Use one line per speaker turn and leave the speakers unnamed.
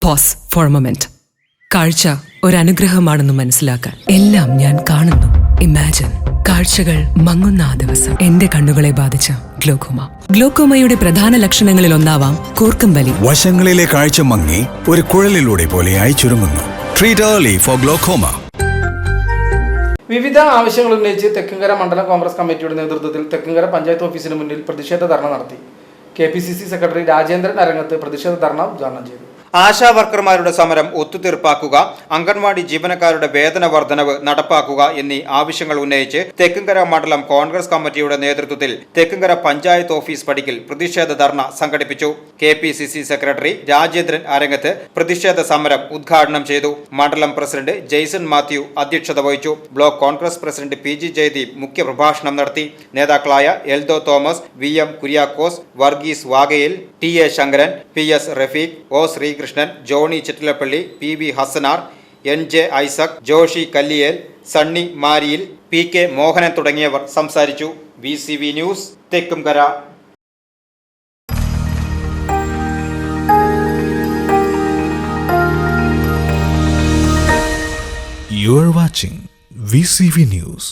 Pose four A moment. കാഴ്ച ഒരനുഗ്രഹമാണെന്ന് മനസ്സിലാക്കാൻ എല്ലാം ഞാൻ കാണുന്നു. ഇമാജിൻ, കാഴ്ചകൾ മങ്ങുന്ന ആ ദിവസം എന്റെ കണ്ണുകളെ ബാധിച്ച ഗ്ലോക്കോമ. ഗ്ലോക്കോമയുടെ പ്രധാന ലക്ഷണങ്ങളിൽ ഒന്നാവാം കൂർക്കം വലി.
വശങ്ങളിലെ കാഴ്ച മങ്ങി ഒരു കുഴലിലൂടെ പോലെയായി ചുരുങ്ങുന്നു. Treat early four glaucoma.
വിവിധ ആവശ്യങ്ങൾ ഉന്നയിച്ച് തെക്കുംകര മണ്ഡലം കോൺഗ്രസ് കമ്മിറ്റിയുടെ നേതൃത്വത്തിൽ തെക്കുംകര പഞ്ചായത്ത് ഓഫീസിന് മുന്നിൽ പ്രതിഷേധ ധർണ നടത്തി. KPCC സെക്രട്ടറി രാജേന്ദ്രൻ അരങ്ങത്ത് പ്രതിഷേധ ധർണ ഉദ്ഘാടനം ചെയ്തു.
ആശാ വർക്കർമാരുടെ സമരം ഒത്തുതീർപ്പാക്കുക, അംഗൻവാടി ജീവനക്കാരുടെ വേതന വർധനവ് നടപ്പാക്കുക എന്നീ ആവശ്യങ്ങൾ ഉന്നയിച്ച് തെക്കുംകര മണ്ഡലം കോൺഗ്രസ് കമ്മിറ്റിയുടെ നേതൃത്വത്തിൽ തെക്കുംകര പഞ്ചായത്ത് ഓഫീസ് പടിക്കൽ പ്രതിഷേധ ധർണ സംഘടിപ്പിച്ചു. KPCC സെക്രട്ടറി രാജേന്ദ്രൻ അരങ്ങത്ത് പ്രതിഷേധ സമരം ഉദ്ഘാടനം ചെയ്തു. മണ്ഡലം പ്രസിഡന്റ് ജെയ്സൺ മാത്യു അധ്യക്ഷത വഹിച്ചു. Block Congress president PG Jayadeep മുഖ്യപ്രഭാഷണം നടത്തി. നേതാക്കളായ Eldho Thomas, VM Kuriakose, Varghese Vagayil, TA Sankaran, PS Rafeeq, O Sreekrishnan, Johny Chittilappilly, PB Hassanar, NJ Isaac, Joshy Kalliyel, Sunny Mariyil, PK Mohanan തുടങ്ങിയവർ സംസാരിച്ചു. VCV news, Thekkumkara.
You are watching VCV News.